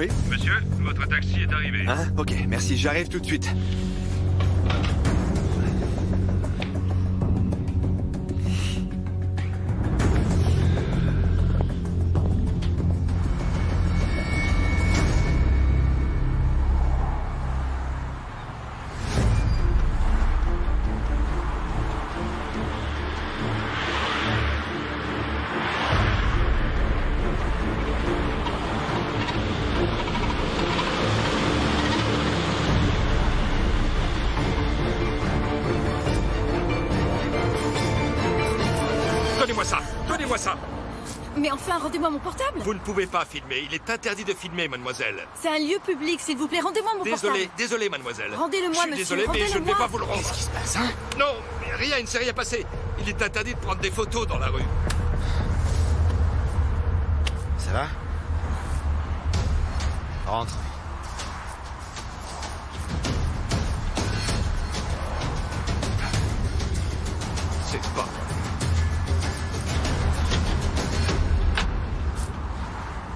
Oui? Monsieur, votre taxi est arrivé. Hein? Ok, merci, j'arrive tout de suite. Donnez-moi ça. Donnez-moi ça. Mais enfin, rendez-moi mon portable. Vous ne pouvez pas filmer. Il est interdit de filmer, mademoiselle. C'est un lieu public, s'il vous plaît, rendez-moi mon portable. Désolé, mademoiselle. Rendez-le-moi, Je suis monsieur, désolé, mais je ne vais rendez-le-moi. pas vous le rendre. Qu'est-ce qui se passe, hein? Non, mais rien, il ne s'est rien passé. Il est interdit de prendre des photos dans la rue. Ça va? Rentre. C'est pas...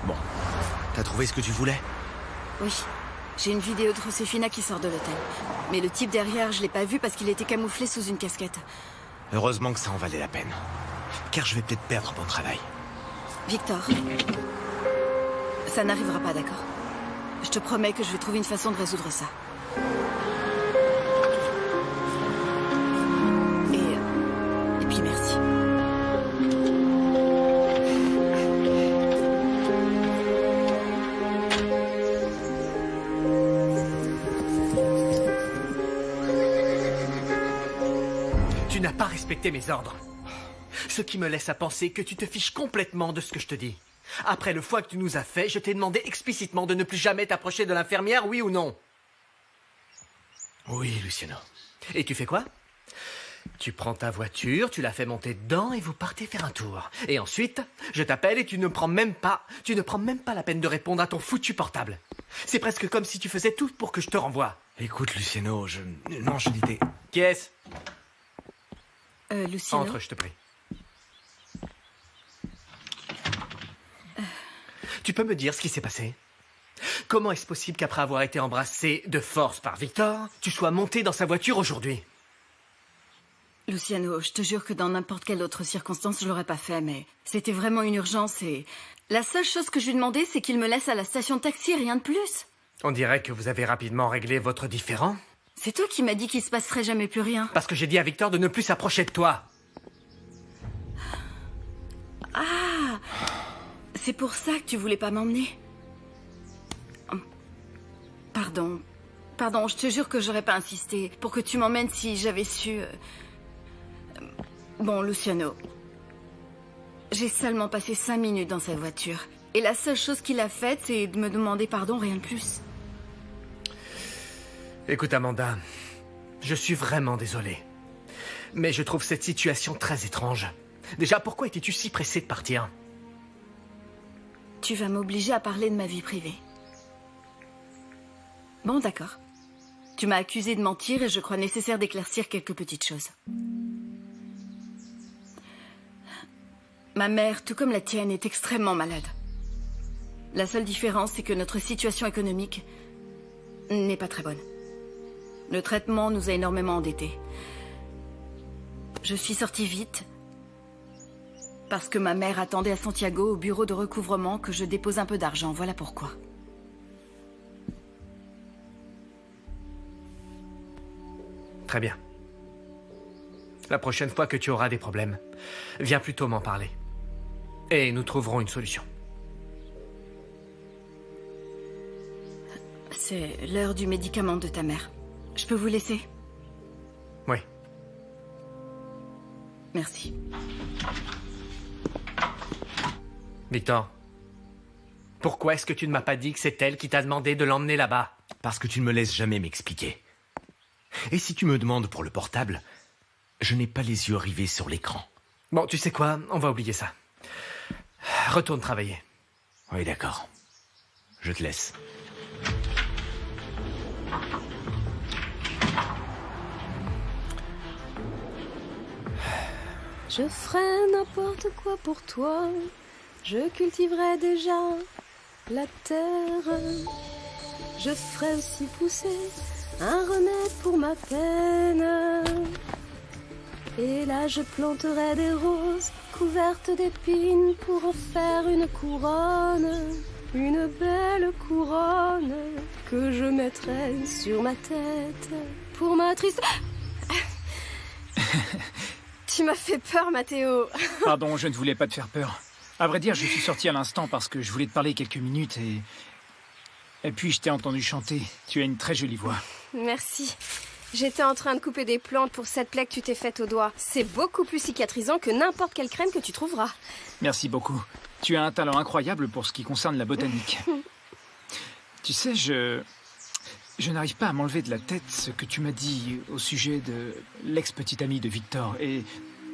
Bon. T'as trouvé ce que tu voulais? Oui. J'ai une vidéo de Josefina qui sort de l'hôtel. Mais le type derrière, je l'ai pas vu parce qu'il était camouflé sous une casquette. Heureusement que ça en valait la peine. Car je vais peut-être perdre mon travail. Victor. Ça n'arrivera pas, d'accord? Je te promets que je vais trouver une façon de résoudre ça. Et puis merci. Tu n'as pas respecté mes ordres. Ce qui me laisse à penser que tu te fiches complètement de ce que je te dis. Après le foie que tu nous as fait, je t'ai demandé explicitement de ne plus jamais t'approcher de l'infirmière, oui ou non? Oui, Luciano. Et tu fais quoi? Tu prends ta voiture, tu la fais monter dedans et vous partez faire un tour. Et ensuite, je t'appelle et tu ne prends même pas la peine de répondre à ton foutu portable. C'est presque comme si tu faisais tout pour que je te renvoie. Écoute, Luciano, Non, je disais... Qui est-ce? Luciano. Entre, je te prie. Tu peux me dire ce qui s'est passé? Comment est-ce possible qu'après avoir été embrassé de force par Victor, tu sois monté dans sa voiture aujourd'hui? Luciano, je te jure que dans n'importe quelle autre circonstance, je l'aurais pas fait, mais c'était vraiment une urgence et... La seule chose que je lui demandais, c'est qu'il me laisse à la station de taxi, rien de plus. On dirait que vous avez rapidement réglé votre différend. C'est toi qui m'as dit qu'il se passerait jamais plus rien. Parce que j'ai dit à Victor de ne plus s'approcher de toi. Ah! C'est pour ça que tu voulais pas m'emmener? Pardon. Pardon, je te jure que j'aurais pas insisté pour que tu m'emmènes si j'avais su... Bon, Luciano. J'ai seulement passé 5 minutes dans sa voiture. Et la seule chose qu'il a faite, c'est de me demander pardon, rien de plus. Écoute, Amanda, je suis vraiment désolé. Mais je trouve cette situation très étrange. Déjà, pourquoi étais-tu si pressé de partir? Tu vas m'obliger à parler de ma vie privée. Bon, d'accord. Tu m'as accusé de mentir et je crois nécessaire d'éclaircir quelques petites choses. Ma mère, tout comme la tienne, est extrêmement malade. La seule différence, c'est que notre situation économique n'est pas très bonne. Le traitement nous a énormément endettés. Je suis sortie vite parce que ma mère attendait à Santiago au bureau de recouvrement que je dépose un peu d'argent. Voilà pourquoi. Très bien. La prochaine fois que tu auras des problèmes, viens plutôt m'en parler. Et nous trouverons une solution. C'est l'heure du médicament de ta mère. Je peux vous laisser? Oui. Merci. Victor, pourquoi est-ce que tu ne m'as pas dit que c'est elle qui t'a demandé de l'emmener là-bas? Parce que tu ne me laisses jamais m'expliquer. Et si tu me demandes pour le portable, je n'ai pas les yeux rivés sur l'écran. Bon, tu sais quoi? On va oublier ça. Retourne travailler. Oui, d'accord. Je te laisse. Je ferai n'importe quoi pour toi. Je cultiverai déjà la terre. Je ferai aussi pousser un remède pour ma peine. Et là je planterai des roses couvertes d'épines pour en faire une couronne. Une belle couronne que je mettrai sur ma tête pour ma triste... Tu m'as fait peur, Mathéo. Pardon, je ne voulais pas te faire peur. À vrai dire, je suis sorti à l'instant parce que je voulais te parler quelques minutes et puis je t'ai entendu chanter. Tu as une très jolie voix. Merci. J'étais en train de couper des plantes pour cette plaie que tu t'es faite au doigt. C'est beaucoup plus cicatrisant que n'importe quelle crème que tu trouveras. Merci beaucoup. Tu as un talent incroyable pour ce qui concerne la botanique. Tu sais, je n'arrive pas à m'enlever de la tête ce que tu m'as dit au sujet de l'ex-petite amie de Victor et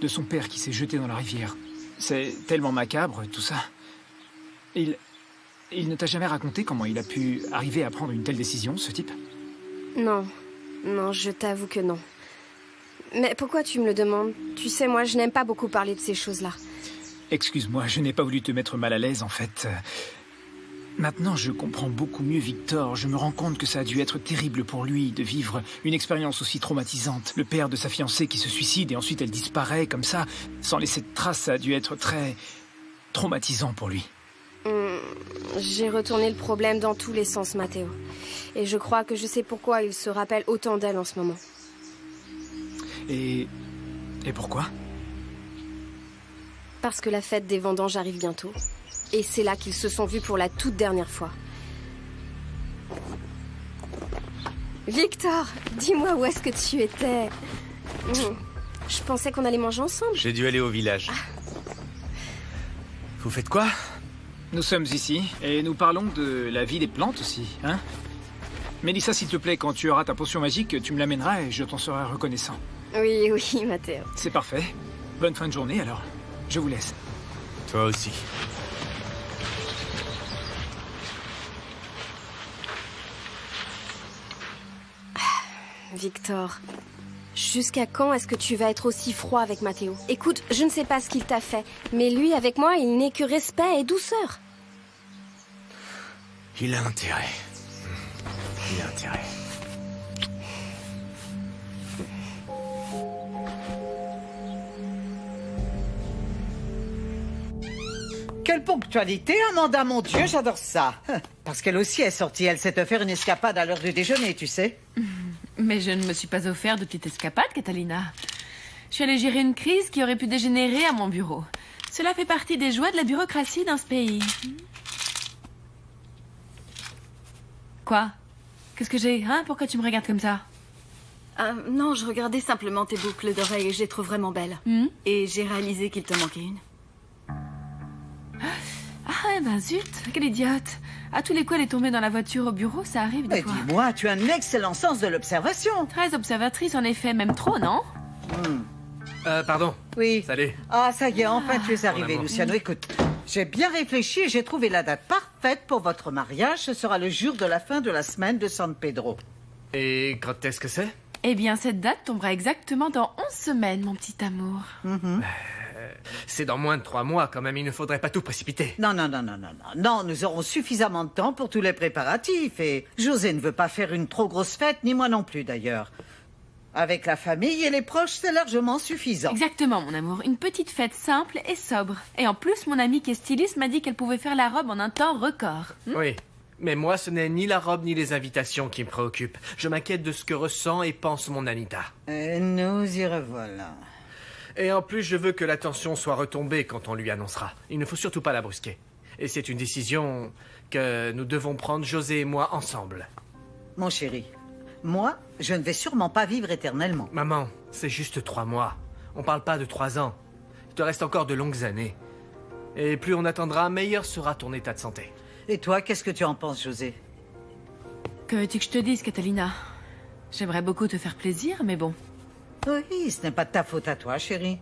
de son père qui s'est jeté dans la rivière. C'est tellement macabre, tout ça. Il ne t'a jamais raconté comment il a pu arriver à prendre une telle décision, ce type? Non, je t'avoue que non. Mais pourquoi tu me le demandes? Tu sais, moi, je n'aime pas beaucoup parler de ces choses-là. Excuse-moi, je n'ai pas voulu te mettre mal à l'aise, en fait. Maintenant, je comprends beaucoup mieux Victor. Je me rends compte que ça a dû être terrible pour lui de vivre une expérience aussi traumatisante. Le père de sa fiancée qui se suicide et ensuite elle disparaît comme ça, sans laisser de traces, ça a dû être très traumatisant pour lui. J'ai retourné le problème dans tous les sens, Mathéo. Et je crois que je sais pourquoi il se rappelle autant d'elle en ce moment. Et pourquoi? Parce que la fête des vendanges arrive bientôt. Et c'est là qu'ils se sont vus pour la toute dernière fois. Victor, dis-moi où est-ce que tu étais? Je pensais qu'on allait manger ensemble. J'ai dû aller au village. Vous faites quoi? Nous sommes ici, et nous parlons de la vie des plantes aussi, hein? Mélissa, s'il te plaît, quand tu auras ta potion magique, tu me l'amèneras et je t'en serai reconnaissant. Oui, Mathéo. C'est parfait. Bonne fin de journée, alors. Je vous laisse. Toi aussi. Victor, jusqu'à quand est-ce que tu vas être aussi froid avec Mathéo? Écoute, je ne sais pas ce qu'il t'a fait, mais lui, avec moi, il n'est que respect et douceur. Il a intérêt. Il a intérêt. Quelle ponctualité, Amanda, mon Dieu, j'adore ça. Parce qu'elle aussi est sortie, elle s'est offert une escapade à l'heure du déjeuner, tu sais. Mais je ne me suis pas offert de petite escapade, Catalina. Je suis allée gérer une crise qui aurait pu dégénérer à mon bureau. Cela fait partie des joies de la bureaucratie dans ce pays. Quoi? Qu'est-ce que j'ai, hein? Pourquoi tu me regardes comme ça? Non, je regardais simplement tes boucles d'oreilles et je les trouve vraiment belles. Et j'ai réalisé qu'il te manquait une. Ah, ben zut, quelle idiote. À tous les coups, elle est tombée dans la voiture au bureau, ça arrive des Mais fois. dis-moi, tu as un excellent sens de l'observation. Très observatrice, en effet, même trop, non? Pardon. Oui. Salut. Ah, ça y est, enfin tu es arrivé, amour. Luciano. Écoute, j'ai bien réfléchi et j'ai trouvé la date parfaite pour votre mariage. Ce sera le jour de la fin de la semaine de San Pedro. Et quand est-ce que c'est? Eh bien, cette date tombera exactement dans 11 semaines, mon petit amour. C'est dans moins de 3 mois, quand même. Il ne faudrait pas tout précipiter. Non, nous aurons suffisamment de temps pour tous les préparatifs. Et José ne veut pas faire une trop grosse fête, ni moi non plus d'ailleurs. Avec la famille et les proches, c'est largement suffisant. Exactement, mon amour. Une petite fête simple et sobre. Et en plus, mon amie qui est styliste m'a dit qu'elle pouvait faire la robe en un temps record. Oui. Mais moi, ce n'est ni la robe ni les invitations qui me préoccupent. Je m'inquiète de ce que ressent et pense mon Anita. Et nous y revoilà. Et en plus, je veux que l'attention soit retombée quand on lui annoncera. Il ne faut surtout pas la brusquer. Et c'est une décision que nous devons prendre, José et moi, ensemble. Mon chéri, moi, je ne vais sûrement pas vivre éternellement. Maman, c'est juste 3 mois. On parle pas de 3 ans. Il te reste encore de longues années. Et plus on attendra, meilleur sera ton état de santé. Et toi, qu'est-ce que tu en penses, José? Que veux-tu que je te dise, Catalina? J'aimerais beaucoup te faire plaisir, mais bon. Oui, ce n'est pas de ta faute à toi, chérie.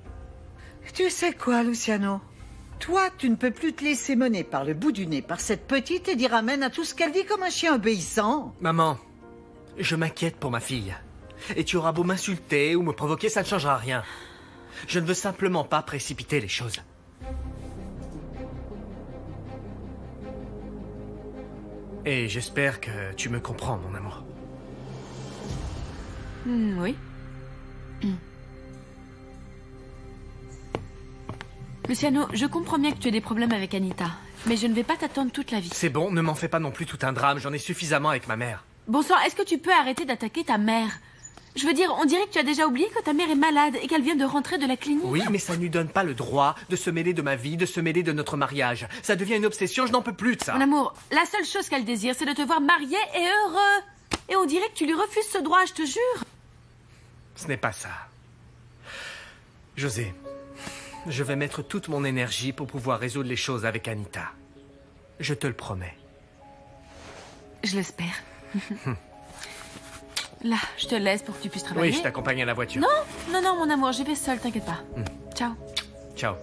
Tu sais quoi, Luciano? Toi, tu ne peux plus te laisser mener par le bout du nez par cette petite et dire amen à tout ce qu'elle dit comme un chien obéissant. Maman, je m'inquiète pour ma fille. Et tu auras beau m'insulter ou me provoquer, ça ne changera rien. Je ne veux simplement pas précipiter les choses. Et j'espère que tu me comprends, mon amour. Oui. Luciano, je comprends bien que tu aies des problèmes avec Anita, mais je ne vais pas t'attendre toute la vie. C'est bon, ne m'en fais pas non plus tout un drame, j'en ai suffisamment avec ma mère. Bon sang, est-ce que tu peux arrêter d'attaquer ta mère? Je veux dire, on dirait que tu as déjà oublié que ta mère est malade et qu'elle vient de rentrer de la clinique. Oui, mais ça ne lui donne pas le droit de se mêler de ma vie, de se mêler de notre mariage. Ça devient une obsession, je n'en peux plus de ça. Mon amour, la seule chose qu'elle désire, c'est de te voir marié et heureux. Et on dirait que tu lui refuses ce droit, je te jure. Ce n'est pas ça. José, je vais mettre toute mon énergie pour pouvoir résoudre les choses avec Anita. Je te le promets. Je l'espère. Là, je te laisse pour que tu puisses travailler. Oui, je t'accompagne à la voiture. Non, mon amour, j'y vais seule, t'inquiète pas. Ciao. Ciao.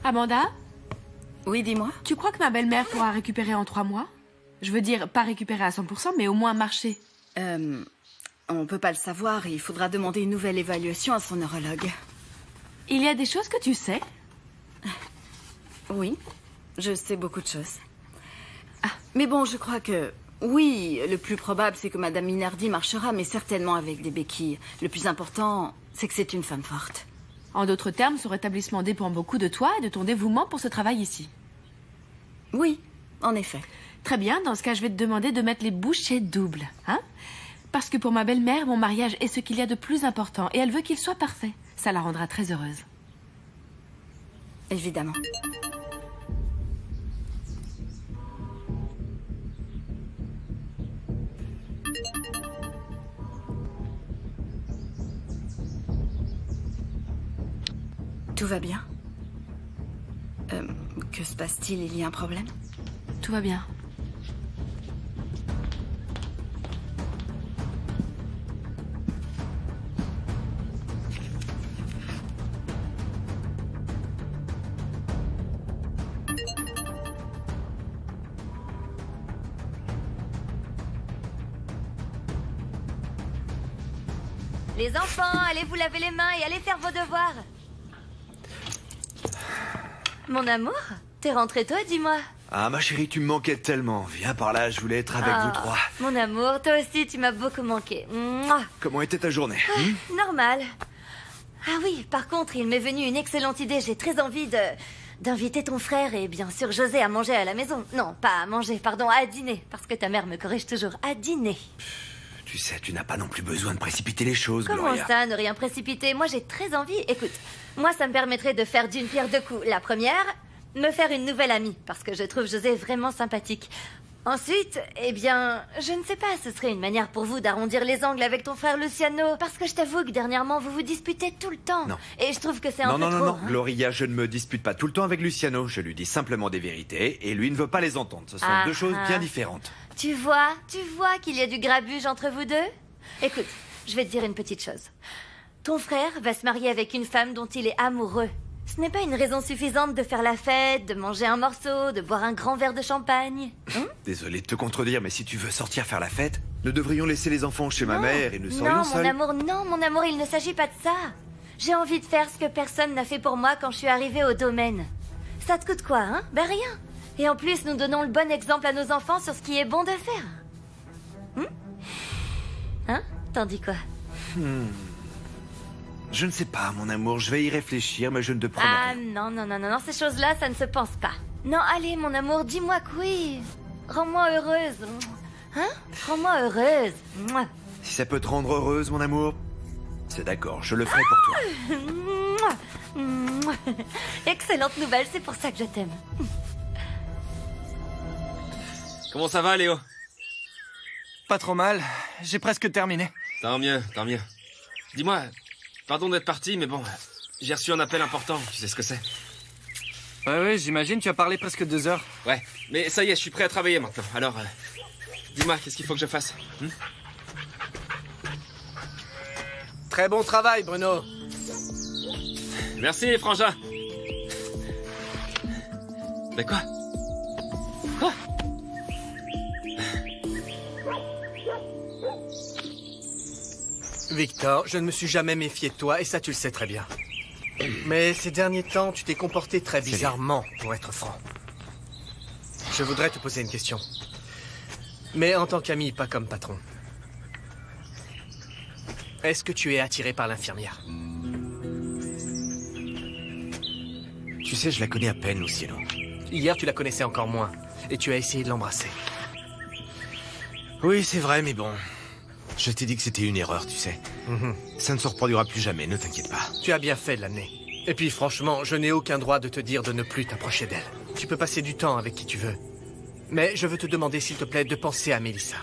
Amanda, Oui, dis-moi. tu crois que ma belle-mère pourra récupérer en 3 mois? Je veux dire, pas récupérer à 100%, mais au moins marcher. On peut pas le savoir. Il faudra demander une nouvelle évaluation à son neurologue. Il y a des choses que tu sais? Oui, je sais beaucoup de choses. Mais bon, je crois que... Oui, le plus probable, c'est que Madame Minardi marchera, mais certainement avec des béquilles. Le plus important, c'est que c'est une femme forte. En d'autres termes, son rétablissement dépend beaucoup de toi et de ton dévouement pour ce travail ici. Oui, en effet. Très bien, dans ce cas, je vais te demander de mettre les bouchées doubles, hein? Parce que pour ma belle-mère, mon mariage est ce qu'il y a de plus important et elle veut qu'il soit parfait. Ça la rendra très heureuse. Évidemment. Tout va bien? Que se passe-t-il? Il y a un problème? Tout va bien. Les enfants, allez vous laver les mains et allez faire vos devoirs. Mon amour, t'es rentré toi, dis-moi. Ah, ma chérie, tu me manquais tellement. Viens par là, je voulais être avec vous trois. Mon amour, toi aussi, tu m'as beaucoup manqué. Mouah. Comment était ta journée Normal. Ah oui, par contre, il m'est venu une excellente idée. J'ai très envie d'inviter ton frère et bien sûr José à manger à la maison. Non, pas à manger, pardon, à dîner. Parce que ta mère me corrige toujours. À dîner. Tu sais, tu n'as pas non plus besoin de précipiter les choses, Comment Gloria. ça, ne rien précipiter? Moi, j'ai très envie. Écoute, moi, ça me permettrait de faire d'une pierre deux coups. La première, me faire une nouvelle amie, parce que je trouve José vraiment sympathique. Ensuite, eh bien, je ne sais pas, ce serait une manière pour vous d'arrondir les angles avec ton frère Luciano, parce que je t'avoue que dernièrement, vous vous disputez tout le temps. Non. Et je trouve que c'est un peu trop. Non, hein. Gloria, je ne me dispute pas tout le temps avec Luciano. Je lui dis simplement des vérités et lui ne veut pas les entendre. Ce sont deux choses bien différentes. Tu vois qu'il y a du grabuge entre vous deux? Écoute, je vais te dire une petite chose. Ton frère va se marier avec une femme dont il est amoureux. Ce n'est pas une raison suffisante de faire la fête, de manger un morceau, de boire un grand verre de champagne. Désolé de te contredire, mais si tu veux sortir faire la fête, nous devrions laisser les enfants chez ma mère et nous serions seuls. Non, mon amour, il ne s'agit pas de ça. J'ai envie de faire ce que personne n'a fait pour moi quand je suis arrivée au domaine. Ça te coûte quoi, hein? Ben rien. Et en plus, nous donnons le bon exemple à nos enfants sur ce qui est bon de faire. Hein? T'en dis quoi? Je ne sais pas, mon amour, je vais y réfléchir, mais je ne te promets Ah rien. non, ces choses-là, ça ne se pense pas. Non, allez, mon amour, dis-moi que oui. Rends-moi heureuse. Hein? Rends-moi heureuse. Mouah. Si ça peut te rendre heureuse, mon amour, c'est d'accord, je le ferai pour toi. Mouah. Mouah. Excellente nouvelle, c'est pour ça que je t'aime. Comment ça va, Léo? Pas trop mal, j'ai presque terminé. Tant mieux, tant mieux. Dis-moi, pardon d'être parti, mais bon, j'ai reçu un appel important, tu sais ce que c'est? Ouais, j'imagine, tu as parlé presque 2 heures. Ouais, mais ça y est, je suis prêt à travailler maintenant. Alors, dis-moi, qu'est-ce qu'il faut que je fasse? Très bon travail, Bruno. Merci, frangin. Mais quoi? Quoi? Victor, je ne me suis jamais méfié de toi et ça tu le sais très bien. Mais ces derniers temps, tu t'es comporté très bizarrement, pour être franc. Je voudrais te poser une question. Mais en tant qu'ami, pas comme patron. Est-ce que tu es attiré par l'infirmière? Tu sais, je la connais à peine, Luciano. Hier, tu la connaissais encore moins. Et tu as essayé de l'embrasser. Oui, c'est vrai, mais bon... Je t'ai dit que c'était une erreur, tu sais. Ça ne se reproduira plus jamais, ne t'inquiète pas. Tu as bien fait de l'amener. Et puis franchement, je n'ai aucun droit de te dire de ne plus t'approcher d'elle. Tu peux passer du temps avec qui tu veux. Mais je veux te demander, s'il te plaît, de penser à Mélissa.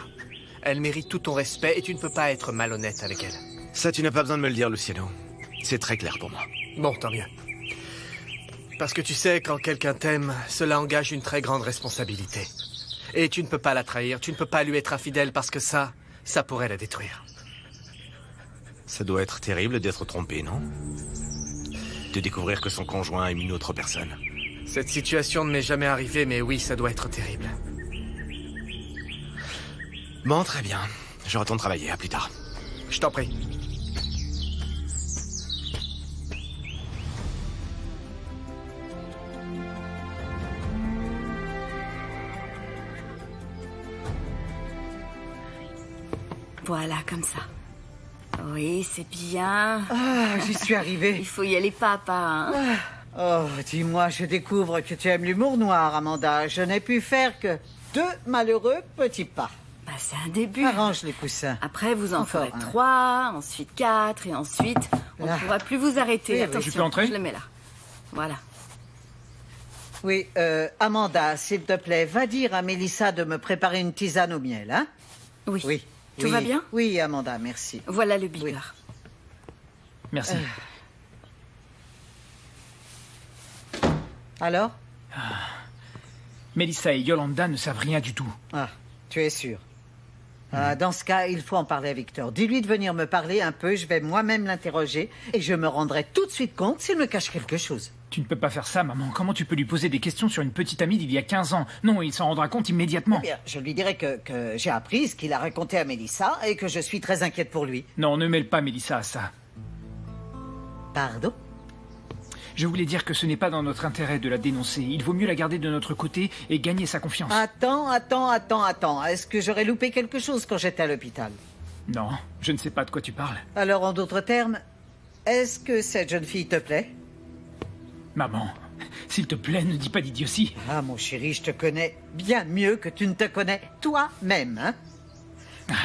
Elle mérite tout ton respect et tu ne peux pas être malhonnête avec elle. Ça, tu n'as pas besoin de me le dire, Luciano. C'est très clair pour moi. Bon, tant mieux. Parce que tu sais, quand quelqu'un t'aime, cela engage une très grande responsabilité. Et tu ne peux pas la trahir, tu ne peux pas lui être infidèle parce que ça pourrait la détruire. Ça doit être terrible d'être trompé, non? De découvrir que son conjoint aime une autre personne. Cette situation ne m'est jamais arrivée, mais oui, ça doit être terrible. Bon, très bien. Je retourne travailler, à plus tard. Je t'en prie. Voilà, comme ça. Oui, c'est bien. Ah, j'y suis arrivée. Il faut y aller pas à pas, hein. Oh, dis-moi, je découvre que tu aimes l'humour noir, Amanda. Je n'ai pu faire que 2 malheureux petits pas. Bah, c'est un début. Arrange les coussins. Après, vous en Encore ferez un. 3, ensuite 4, et ensuite, on ne pourra plus vous arrêter. Oui, oui. Attention, Je peux entrer? je le mets là. Voilà. Oui, Amanda, s'il te plaît, va dire à Mélissa de me préparer une tisane au miel, hein? Oui. Oui. Tout Oui. va bien? Oui, Amanda, merci. Voilà le bigard. Merci. Alors? Mélissa et Yolanda ne savent rien du tout. Ah, tu es sûr? Dans ce cas, il faut en parler à Victor. Dis-lui de venir me parler un peu, je vais moi-même l'interroger et je me rendrai tout de suite compte s'il me cache quelque chose. Tu ne peux pas faire ça, maman. Comment tu peux lui poser des questions sur une petite amie d'il y a 15 ans? Non, il s'en rendra compte immédiatement. Eh bien, je lui dirai que j'ai appris ce qu'il a raconté à Mélissa et que je suis très inquiète pour lui. Non, ne mêle pas Mélissa à ça. Pardon? Je voulais dire que ce n'est pas dans notre intérêt de la dénoncer. Il vaut mieux la garder de notre côté et gagner sa confiance. Attends. Est-ce que j'aurais loupé quelque chose quand j'étais à l'hôpital? Non, je ne sais pas de quoi tu parles. Alors, en d'autres termes, est-ce que cette jeune fille te plaît? Maman, s'il te plaît, ne dis pas d'idiotie. Ah, mon chéri, je te connais bien mieux que tu ne te connais toi-même, hein?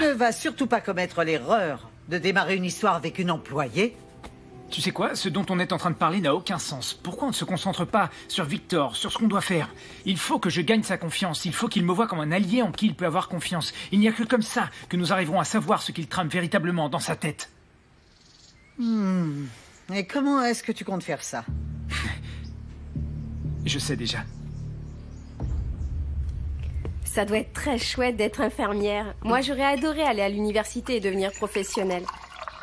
Ne va surtout pas commettre l'erreur de démarrer une histoire avec une employée. Tu sais quoi? Ce dont on est en train de parler n'a aucun sens. Pourquoi on ne se concentre pas sur Victor, sur ce qu'on doit faire? Il faut que je gagne sa confiance. Il faut qu'il me voie comme un allié en qui il peut avoir confiance. Il n'y a que comme ça que nous arriverons à savoir ce qu'il trame véritablement dans sa tête. Et comment est-ce que tu comptes faire ça? Je sais déjà. Ça doit être très chouette d'être infirmière. Moi, j'aurais adoré aller à l'université et devenir professionnelle.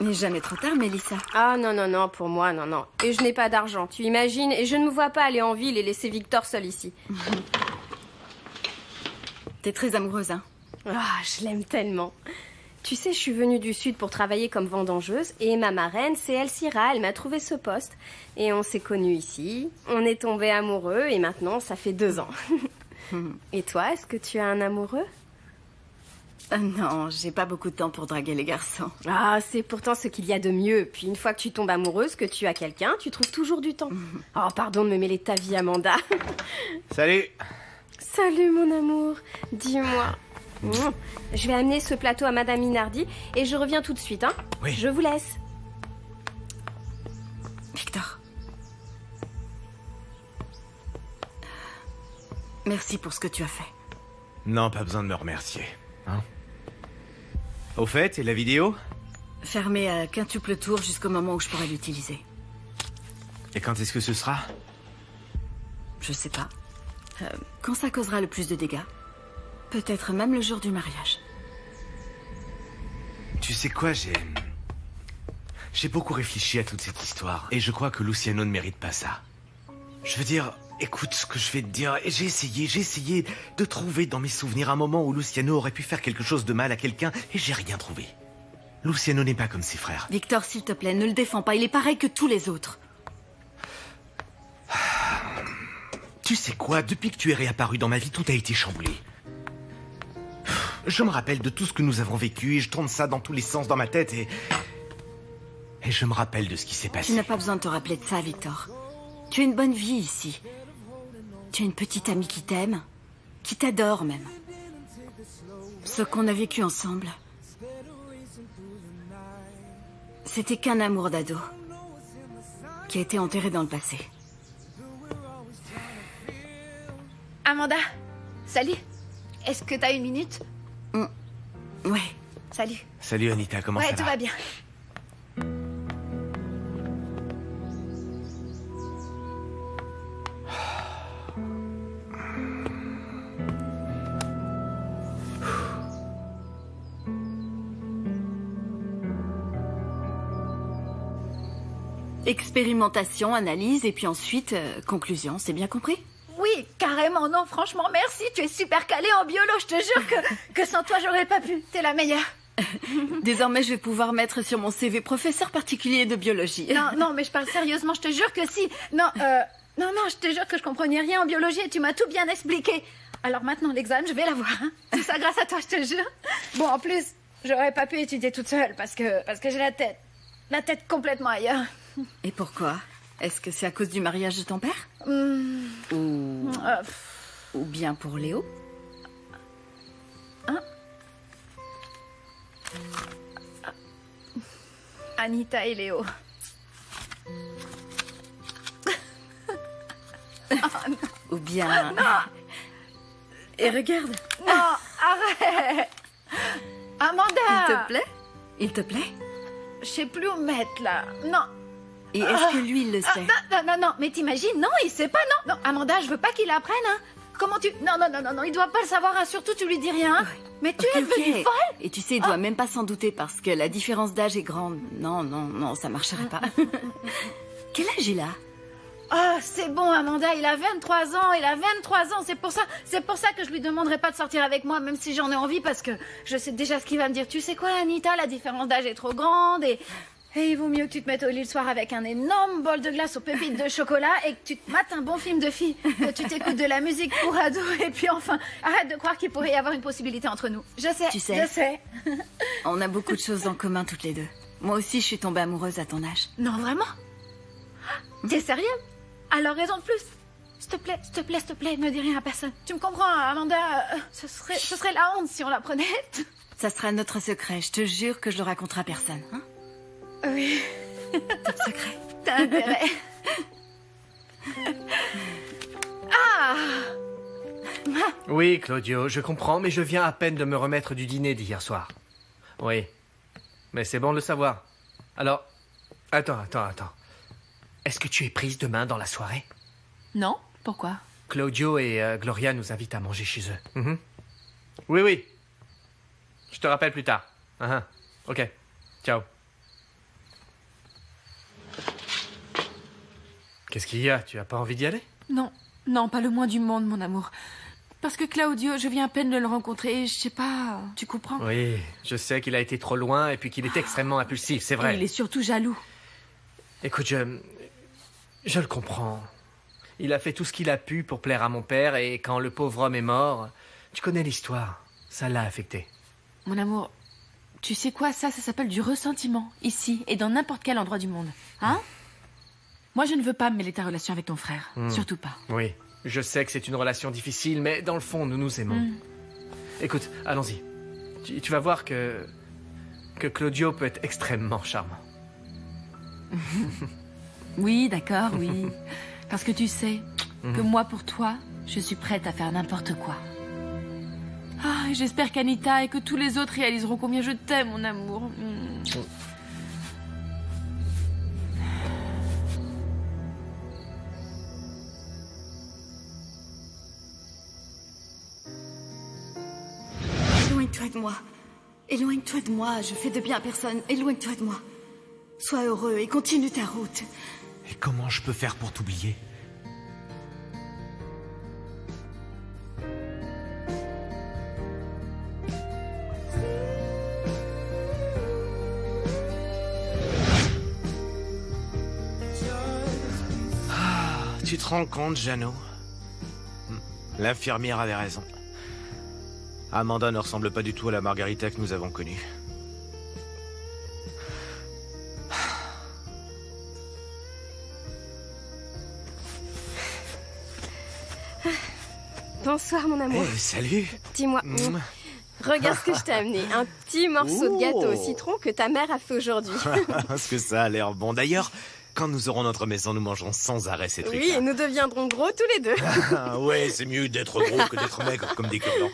Il n'est jamais trop tard, Mélissa. Ah non, pour moi, non. Et je n'ai pas d'argent, tu imagines? Et je ne me vois pas aller en ville et laisser Victor seul ici. T'es très amoureuse, hein? Ah, je l'aime tellement. Tu sais, je suis venue du Sud pour travailler comme vendangeuse et ma marraine, c'est Elsira, elle m'a trouvé ce poste. Et on s'est connus ici, on est tombés amoureux et maintenant, ça fait 2 ans. Et toi, est-ce que tu as un amoureux? Non, j'ai pas beaucoup de temps pour draguer les garçons. Ah, c'est pourtant ce qu'il y a de mieux. Puis une fois que tu tombes amoureuse, que tu as quelqu'un, tu trouves toujours du temps. Oh, pardon de me mêler de ta vie, Amanda. Salut. Salut, mon amour. Dis-moi. Je vais amener ce plateau à Madame Minardi et je reviens tout de suite, hein? Oui. Je vous laisse. Victor. Merci pour ce que tu as fait. Non, pas besoin de me remercier. Hein? Au fait, et la vidéo? Fermée à quintuple tour jusqu'au moment où je pourrai l'utiliser. Et quand est-ce que ce sera? Je sais pas. Quand ça causera le plus de dégâts. Peut-être même le jour du mariage. Tu sais quoi, j'ai beaucoup réfléchi à toute cette histoire. Et je crois que Luciano ne mérite pas ça. Je veux dire, écoute ce que je vais te dire. Et j'ai essayé de trouver dans mes souvenirs un moment où Luciano aurait pu faire quelque chose de mal à quelqu'un et j'ai rien trouvé. Luciano n'est pas comme ses frères. Victor, s'il te plaît, ne le défends pas. Il est pareil que tous les autres. Tu sais quoi, depuis que tu es réapparu dans ma vie, tout a été chamboulé. Je me rappelle de tout ce que nous avons vécu et je tourne ça dans tous les sens dans ma tête et je me rappelle de ce qui s'est passé. Tu n'as pas besoin de te rappeler de ça, Victor. Tu as une bonne vie ici. Tu as une petite amie qui t'aime, qui t'adore même. Ce qu'on a vécu ensemble, c'était qu'un amour d'ado qui a été enterré dans le passé. Amanda, salut. Est-ce que t'as une minute? Ouais. Salut. Salut Anita, comment ça va? Ouais, tout va bien. Expérimentation, analyse et puis ensuite conclusion, c'est bien compris? Oui, carrément, non, franchement, merci. Tu es super calée en biolo, je te jure que sans toi, j'aurais pas pu. T'es la meilleure. Désormais, je vais pouvoir mettre sur mon CV professeur particulier de biologie. Non, mais je parle sérieusement, je te jure que si. Non, je te jure que je comprenais rien en biologie et tu m'as tout bien expliqué. Alors maintenant, l'examen, je vais l'avoir. Hein. C'est ça grâce à toi, je te jure. Bon, en plus, j'aurais pas pu étudier toute seule parce que j'ai la tête complètement ailleurs. Et pourquoi? Est-ce que c'est à cause du mariage de ton père? Ou bien pour Léo? Hein? Anita et Léo. Ou bien... Non. Et regarde. Non, arrête. Amanda. Il te plaît? Je sais plus où mettre, là. Non. Et est-ce que lui, il le sait? Non, mais t'imagines? Non, il sait pas, non. Non, Amanda, je veux pas qu'il apprenne, hein. Comment tu... Non, il doit pas le savoir, hein. Surtout, tu lui dis rien. Hein. Mais tu es devenue folle. Et tu sais, il doit même pas s'en douter parce que la différence d'âge est grande. Non, ça marcherait pas. Quel âge il a? Oh, c'est bon, Amanda, il a 23 ans, c'est pour ça que je lui demanderai pas de sortir avec moi, même si j'en ai envie, parce que je sais déjà ce qu'il va me dire. Tu sais quoi, Anita, la différence d'âge est trop grande et il vaut mieux que tu te mettes au lit le soir avec un énorme bol de glace aux pépites de chocolat et que tu te mates un bon film de fille, que tu t'écoutes de la musique pour ados et puis enfin, arrête de croire qu'il pourrait y avoir une possibilité entre nous. Je sais. On a beaucoup de choses en commun toutes les deux. Moi aussi, je suis tombée amoureuse à ton âge. Non, vraiment? T'es sérieux? Alors, raison de plus. S'il te plaît, ne dis rien à personne. Tu me comprends, Amanda? Ce serait la honte si on l'apprenait. Ça sera notre secret. Je te jure que je le raconterai à personne. Hein? Oui. Top secret. T'as intérêt. Ah! Oui, Claudio, je comprends, mais je viens à peine de me remettre du dîner d'hier soir. Oui. Mais c'est bon de le savoir. Alors, attends. Est-ce que tu es prise demain dans la soirée? Non, pourquoi? Claudio et Gloria nous invitent à manger chez eux. Oui. Je te rappelle plus tard. Ok. Ciao. Qu'est-ce qu'il y a? Tu as pas envie d'y aller? Non, pas le moins du monde, mon amour. Parce que Claudio, je viens à peine de le rencontrer et je sais pas... Tu comprends? Oui, je sais qu'il a été trop loin et puis qu'il est extrêmement impulsif, c'est vrai. Et il est surtout jaloux. Écoute, je le comprends. Il a fait tout ce qu'il a pu pour plaire à mon père et quand le pauvre homme est mort, tu connais l'histoire, ça l'a affecté. Mon amour, tu sais quoi, ça s'appelle du ressentiment, ici et dans n'importe quel endroit du monde. Hein? Moi, je ne veux pas me mêler ta relation avec ton frère, surtout pas. Oui, je sais que c'est une relation difficile, mais dans le fond, nous nous aimons. Écoute, allons-y. Tu vas voir que Claudio peut être extrêmement charmant. Oui, d'accord, oui. Parce que tu sais que moi, pour toi, je suis prête à faire n'importe quoi. Ah, j'espère qu'Anita et que tous les autres réaliseront combien je t'aime, mon amour. Éloigne-toi de moi. Éloigne-toi de moi. Je fais de bien à personne. Éloigne-toi de moi. Sois heureux et continue ta route. Et comment je peux faire pour t'oublier? Tu te rends compte, Jeannot? L'infirmière avait raison. Amanda ne ressemble pas du tout à la Margarita que nous avons connue. Bonsoir, mon amour. Hey, salut. Dis-moi, regarde ce que je t'ai amené. Un petit morceau de gâteau au citron que ta mère a fait aujourd'hui. Parce que ça a l'air bon. D'ailleurs, quand nous aurons notre maison, nous mangerons sans arrêt ces trucs. Oui, et nous deviendrons gros tous les deux. Ouais, c'est mieux d'être gros que d'être maigre comme des cure-dents.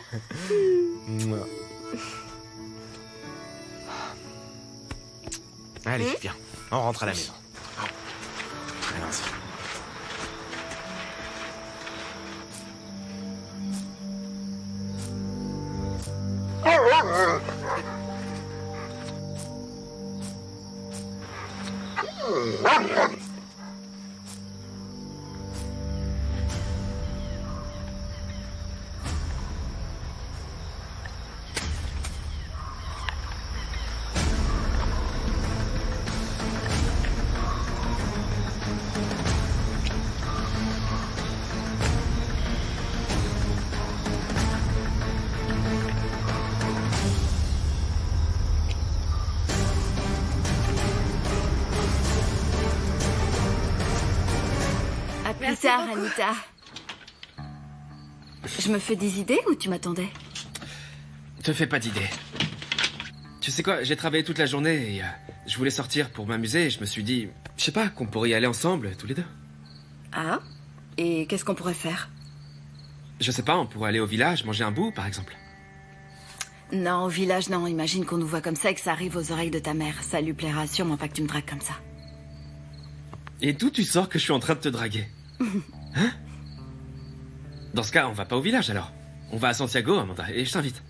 Allez, viens, on rentre à la maison. Allons-y. Plus tard, Anita. Je me fais des idées ou tu m'attendais? Te fais pas d'idée. Tu sais quoi, j'ai travaillé toute la journée et je voulais sortir pour m'amuser et je me suis dit, je sais pas, qu'on pourrait y aller ensemble, tous les deux. Ah? Et qu'est-ce qu'on pourrait faire? Je sais pas, on pourrait aller au village, manger un bout, par exemple. Non, au village, non. Imagine qu'on nous voit comme ça et que ça arrive aux oreilles de ta mère. Ça lui plaira sûrement pas que tu me dragues comme ça. Et d'où tu sors que je suis en train de te draguer? Hein? Dans ce cas, on va pas au village alors. On va à Santiago, Amanda, et je t'invite.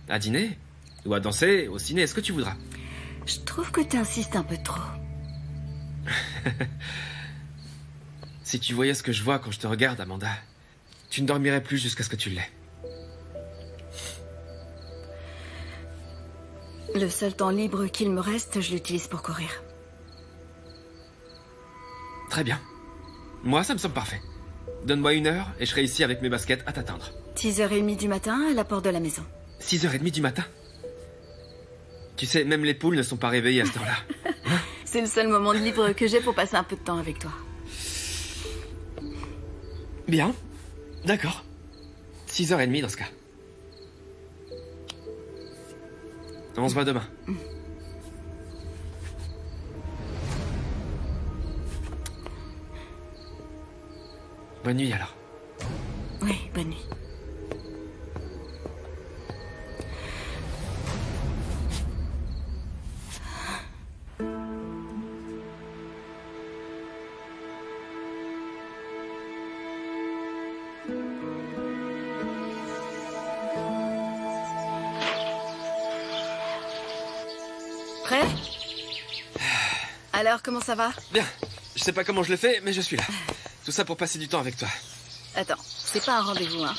À dîner, ou à danser, au ciné, est-ce que tu voudras? Je trouve que t'insistes un peu trop. Si tu voyais ce que je vois quand je te regarde, Amanda, tu ne dormirais plus jusqu'à ce que tu l'aies. Le seul temps libre qu'il me reste, je l'utilise pour courir. Très bien. Moi, ça me semble parfait. Donne-moi 1 heure et je serai ici avec mes baskets à t'attendre. 6h30 du matin à la porte de la maison. 6h30 du matin? Tu sais, même les poules ne sont pas réveillées à cette heure-là. C'est le seul moment de libre que j'ai pour passer un peu de temps avec toi. Bien. D'accord. 6h30 dans ce cas. On se voit demain. Bonne nuit alors. Oui, bonne nuit. Prêt? Alors, comment ça va? Bien. Je sais pas comment je le fais, mais je suis là. Tout ça pour passer du temps avec toi. Attends, c'est pas un rendez-vous, hein.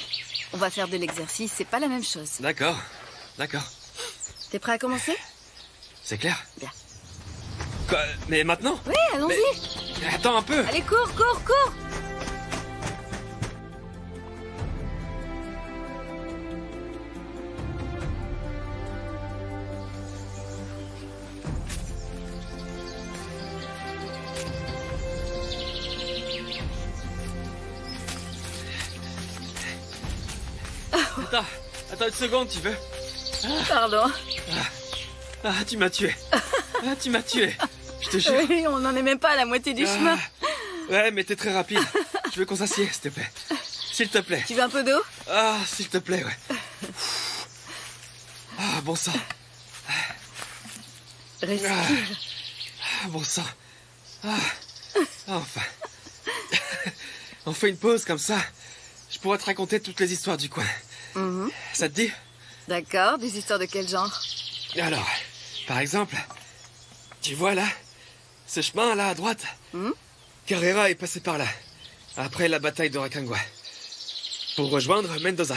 On va faire de l'exercice, c'est pas la même chose. D'accord. D'accord. T'es prêt à commencer? C'est clair? Bien. Quoi? Mais maintenant? Oui, allons-y. Mais attends un peu. Allez, cours, cours, cours. Attends 1 seconde, tu veux? Pardon. Ah, tu m'as tué. Ah, tu m'as tué. Je te jure. Oui, on n'en est même pas à la moitié du chemin. Ouais, mais t'es très rapide. Je veux qu'on s'assied, s'il te plaît. S'il te plaît. Tu veux un peu d'eau? Ah, s'il te plaît, ouais. Ah, bon sang. Respire. Ah, bon sang. Ah, enfin. On fait une pause comme ça. Je pourrais te raconter toutes les histoires du coin. Ça te dit? D'accord, des histoires de quel genre? Alors, par exemple, tu vois là, ce chemin là à droite, Carrera est passé par là, après la bataille de Rancagua, pour rejoindre Mendoza.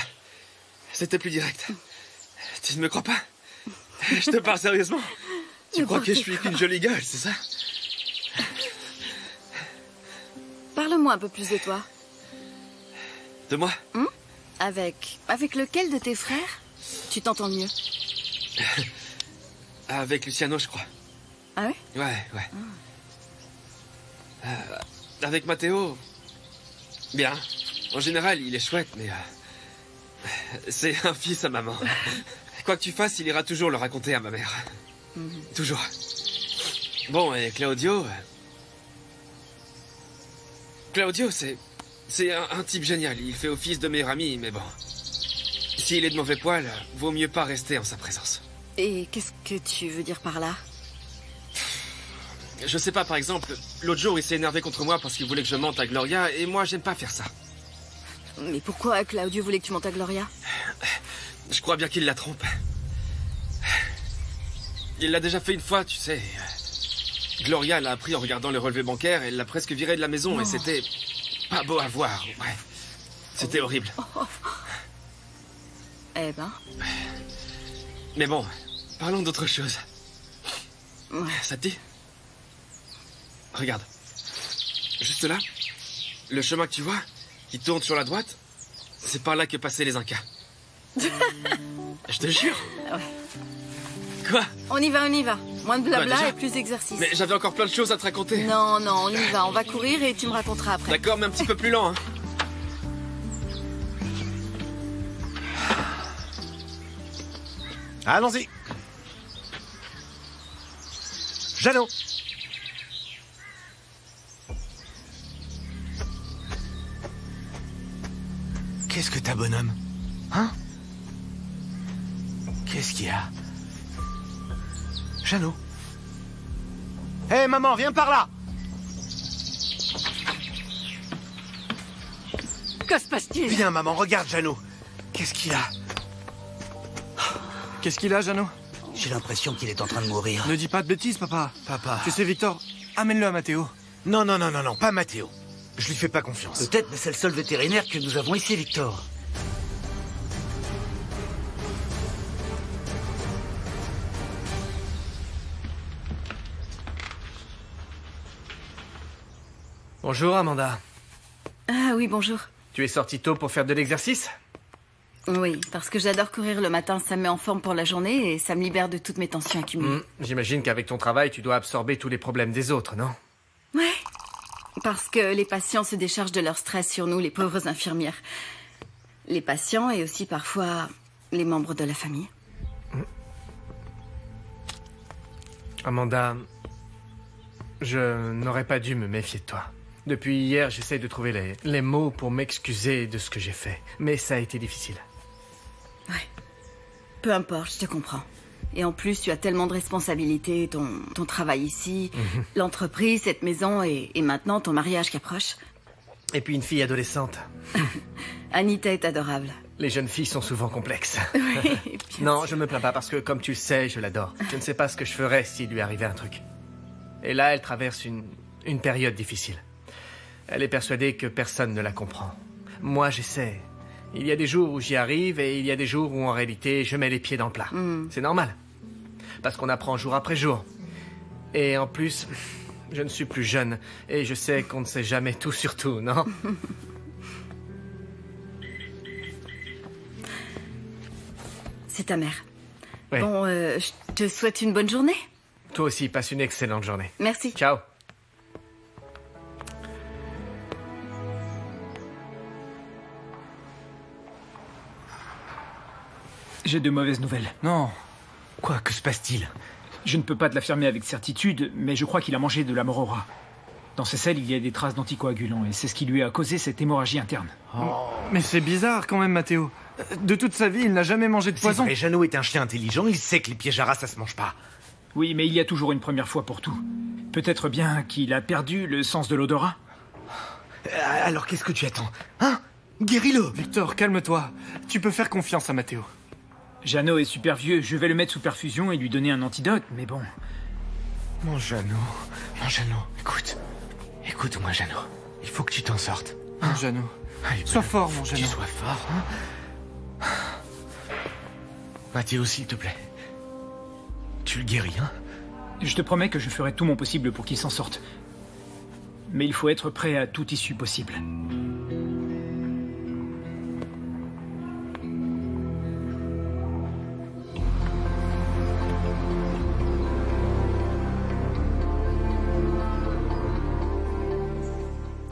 C'était plus direct. Tu ne me crois pas? Je te parle sérieusement. Tu crois que je suis qu'une jolie gueule, c'est ça? Parle-moi un peu plus de toi. De moi? Avec lequel de tes frères tu t'entends mieux? Avec Luciano, je crois. Ah ouais? Ouais. Avec Matteo... Bien. En général, il est chouette, mais... c'est un fils à maman. Quoi que tu fasses, il ira toujours le raconter à ma mère. Toujours. Bon, et Claudio... Claudio, c'est un type génial. Il fait office de meilleur ami, mais bon... S'il est de mauvais poil, vaut mieux pas rester en sa présence. Et qu'est-ce que tu veux dire par là? Je sais pas, par exemple, l'autre jour, il s'est énervé contre moi parce qu'il voulait que je mente à Gloria, et moi, j'aime pas faire ça. Mais pourquoi Claudio voulait que tu montes à Gloria? Je crois bien qu'il la trompe. Il l'a déjà fait une fois, tu sais. Gloria l'a appris en regardant le relevé bancaire, elle l'a presque viré de la maison, et c'était pas beau à voir, ouais. C'était horrible. Eh ben... Mais bon, parlons d'autre chose. Ouais. Ça te dit? Regarde. Juste là, le chemin que tu vois, qui tourne sur la droite, c'est par là que passaient les Incas. Je te jure. Ouais. Quoi? On y va. Moins de blabla déjà. et plus d'exercice. Mais j'avais encore plein de choses à te raconter. Non, on y va. On va courir et tu me raconteras après. D'accord, mais un petit peu plus lent, hein. Allons-y. Jeannot. Qu'est-ce que t'as, bonhomme? Hein? Qu'est-ce qu'il y a? Jeannot. Hé, maman, viens par là! Que se passe-t-il? Viens, maman, regarde Jeannot. Qu'est-ce qu'il a? Qu'est-ce qu'il a, Jeannot? J'ai l'impression qu'il est en train de mourir. Ne dis pas de bêtises, papa. Papa. Tu sais, Victor, amène-le à Matteo. Non, pas Matteo. Je lui fais pas confiance. Peut-être, mais c'est le seul vétérinaire que nous avons ici, Victor. Bonjour, Amanda. Ah oui, bonjour. Tu es sortie tôt pour faire de l'exercice? Oui, parce que j'adore courir le matin, ça me met en forme pour la journée et ça me libère de toutes mes tensions accumulées. J'imagine qu'avec ton travail, tu dois absorber tous les problèmes des autres, non? Ouais, parce que les patients se déchargent de leur stress sur nous, les pauvres infirmières. Les patients et aussi parfois les membres de la famille. Amanda, je n'aurais pas dû me méfier de toi. Depuis hier, j'essaie de trouver les mots pour m'excuser de ce que j'ai fait. Mais ça a été difficile. Ouais. Peu importe, je te comprends. Et en plus, tu as tellement de responsabilités, ton travail ici, l'entreprise, cette maison et maintenant ton mariage qui approche. Et puis une fille adolescente. Anita est adorable. Les jeunes filles sont souvent complexes. Oui, non, je me plains pas parce que, comme tu le sais, je l'adore. Je ne sais pas ce que je ferais s'il lui arrivait un truc. Et là, elle traverse une période difficile. Elle est persuadée que personne ne la comprend. Moi, j'essaie. Il y a des jours où j'y arrive et il y a des jours où, en réalité, je mets les pieds dans le plat. C'est normal. Parce qu'on apprend jour après jour. Et en plus, je ne suis plus jeune. Et je sais qu'on ne sait jamais tout sur tout, non? C'est ta mère. Oui. Bon, je te souhaite une bonne journée. Toi aussi, passe une excellente journée. Merci. Ciao. J'ai de mauvaises nouvelles. Non. Quoi? Que se passe-t-il? Je ne peux pas te l'affirmer avec certitude, mais je crois qu'il a mangé de la morora. Dans ses selles, il y a des traces d'anticoagulants, et c'est ce qui lui a causé cette hémorragie interne. Oh. Mais c'est bizarre quand même, Matteo. De toute sa vie, il n'a jamais mangé de poison. C'est vrai, Jeannot est un chien intelligent, il sait que les pièges à rats, ça se mange pas. Oui, mais il y a toujours une première fois pour tout. Peut-être bien qu'il a perdu le sens de l'odorat. Alors qu'est-ce que tu attends? Hein? Guéris-le! Victor, calme-toi. Tu peux faire confiance à Matteo. Jeannot est super vieux, je vais le mettre sous perfusion et lui donner un antidote, mais bon... Mon Jeannot, écoute-moi, Jeannot. Il faut que tu t'en sortes. Mon Jeannot. Allez, sois fort, mon Jeannot. Tu sois fort, hein? Mathéo, s'il te plaît. Tu le guéris, hein? Je te promets que je ferai tout mon possible pour qu'il s'en sorte. Mais il faut être prêt à toute issue possible.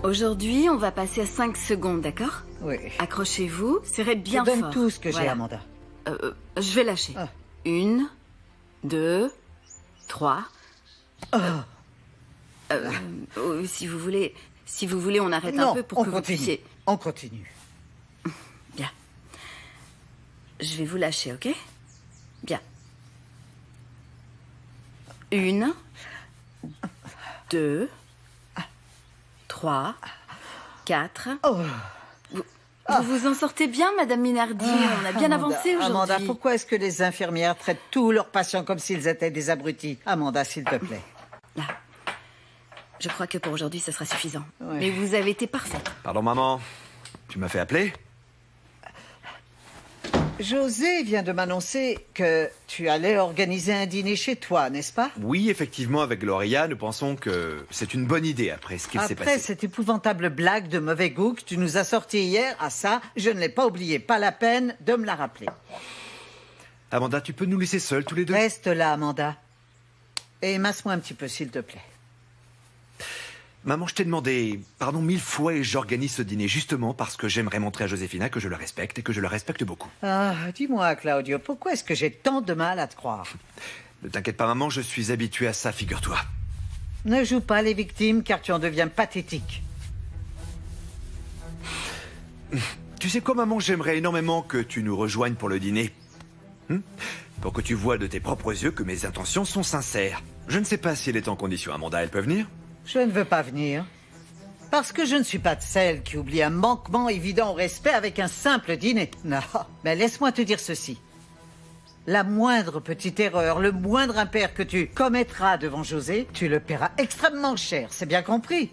Aujourd'hui, on va passer à 5 secondes, d'accord? Oui. Accrochez-vous, serrez bien Je donne fort. tout ce que j'ai, Voilà. Amanda. Je vais lâcher. 1, 2, 3. Si vous voulez, on arrête Non, un peu pour on que continue. vous puissiez... On continue. Bien. Je vais vous lâcher, ok? Bien. 1, 2, 3, 4. Vous vous en sortez bien, Madame Minardi. On a bien Amanda, avancé aujourd'hui. Amanda, pourquoi est-ce que les infirmières traitent tous leurs patients comme s'ils étaient des abrutis? Amanda, s'il te plaît. Là. Je crois que pour aujourd'hui, ce sera suffisant. Ouais. Mais vous avez été parfaite. Pardon, maman. Tu m'as fait appeler? José vient de m'annoncer que tu allais organiser un dîner chez toi, n'est-ce pas? Oui, effectivement, avec Gloria, nous pensons que c'est une bonne idée après ce qu'il s'est Après passé. cette épouvantable blague de mauvais goût que tu nous as sortie hier, ça, je ne l'ai pas oublié. Pas la peine de me la rappeler. Amanda, tu peux nous laisser seuls tous les deux? Reste là, Amanda. Et masse-moi un petit peu, s'il te plaît. Maman, je t'ai demandé pardon 1000 fois et j'organise ce dîner justement parce que j'aimerais montrer à Joséphina que je le respecte et que je le respecte beaucoup. Ah, dis-moi, Claudio, pourquoi est-ce que j'ai tant de mal à te croire? Ne t'inquiète pas, maman, je suis habitué à ça, figure-toi. Ne joue pas les victimes car tu en deviens pathétique. Tu sais quoi, maman, j'aimerais énormément que tu nous rejoignes pour le dîner. Pour que tu vois de tes propres yeux que mes intentions sont sincères. Je ne sais pas si elle est en condition, Amanda, elle peut venir? Je ne veux pas venir. Parce que je ne suis pas de celle qui oublie un manquement évident au respect avec un simple dîner. Non, mais laisse-moi te dire ceci. La moindre petite erreur, le moindre impair que tu commettras devant José, tu le paieras extrêmement cher, c'est bien compris?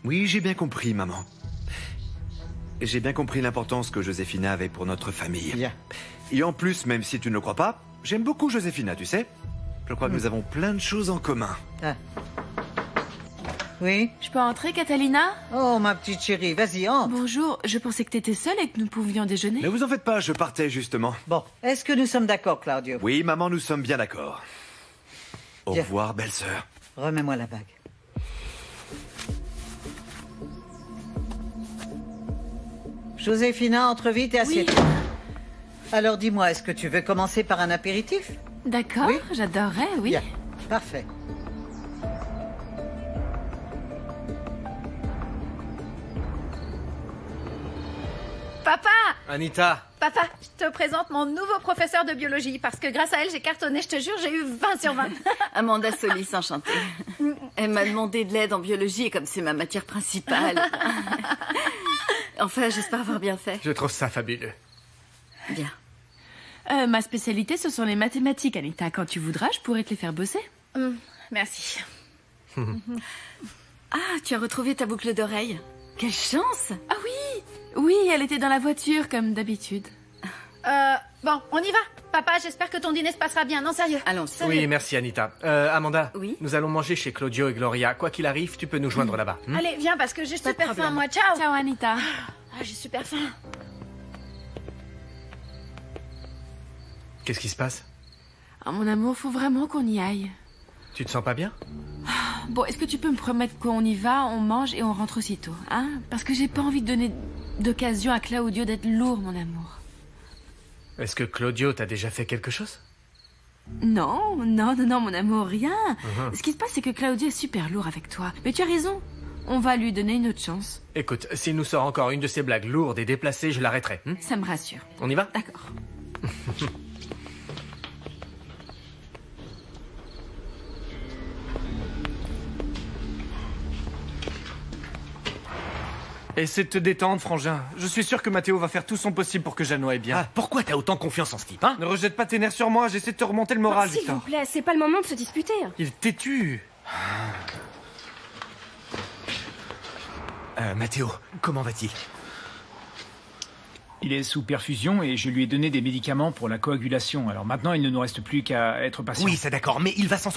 Oui, j'ai bien compris, maman. J'ai bien compris l'importance que Joséphina avait pour notre famille. Bien. Et en plus, même si tu ne le crois pas, j'aime beaucoup Joséphina, tu sais. Je crois que nous avons plein de choses en commun. Ah. Oui? Je peux entrer, Catalina? Oh, ma petite chérie, vas-y, entre. Bonjour, je pensais que t'étais seule et que nous pouvions déjeuner. Ne vous en faites pas, je partais justement. Bon, est-ce que nous sommes d'accord, Claudio? Oui, maman, nous sommes bien d'accord. Au Bien. revoir, belle-sœur. Remets-moi la bague. Joséphina, entre vite et assieds-toi. Alors dis-moi, est-ce que tu veux commencer par un apéritif? D'accord, Oui. j'adorerais, oui. Bien, parfait. Papa! Anita! Papa, je te présente mon nouveau professeur de biologie parce que grâce à elle, j'ai cartonné, je te jure, j'ai eu 20 sur 20. Amanda Solis, enchantée. Elle m'a demandé de l'aide en biologie et comme c'est ma matière principale... Enfin, j'espère avoir bien fait. Je trouve ça fabuleux. Bien. Ma spécialité, ce sont les mathématiques, Anita. Quand tu voudras, je pourrais te les faire bosser. Merci. Ah, tu as retrouvé ta boucle d'oreille. Quelle chance! Ah oui! Oui, elle était dans la voiture, comme d'habitude. Bon, on y va. Papa, j'espère que ton dîner se passera bien. Non, sérieux. Allons. Oui, merci Anita. Amanda, Oui? nous allons manger chez Claudio et Gloria. Quoi qu'il arrive, tu peux nous joindre là-bas. Allez, viens, parce que j'ai Pas de super faim, problème. moi. Ciao. Ciao, Anita. Ah, j'ai super faim. Qu'est-ce qui se passe? Ah, mon amour, faut vraiment qu'on y aille. Tu te sens pas bien? Bon, est-ce que tu peux me promettre qu'on y va, on mange et on rentre aussitôt, hein? Parce que j'ai pas envie de donner d'occasion à Claudio d'être lourd, mon amour. Est-ce que Claudio t'a déjà fait quelque chose? Non, mon amour, rien. Ce qui se passe, c'est que Claudio est super lourd avec toi. Mais tu as raison. On va lui donner une autre chance. Écoute, s'il nous sort encore une de ces blagues lourdes et déplacées, je l'arrêterai. Ça me rassure. On y va? D'accord. Essaie de te détendre, frangin. Je suis sûr que Mathéo va faire tout son possible pour que Jeannot aille bien. Ah, pourquoi t'as autant confiance en ce type, hein? Ne rejette pas tes nerfs sur moi, j'essaie de te remonter le moral, S'il vous Victor. plaît, c'est pas le moment de se disputer. Il est têtu. Mathéo, comment va-t-il? Il est sous perfusion et je lui ai donné des médicaments pour la coagulation. Alors maintenant, il ne nous reste plus qu'à être patient. Oui, c'est d'accord, mais il va s'en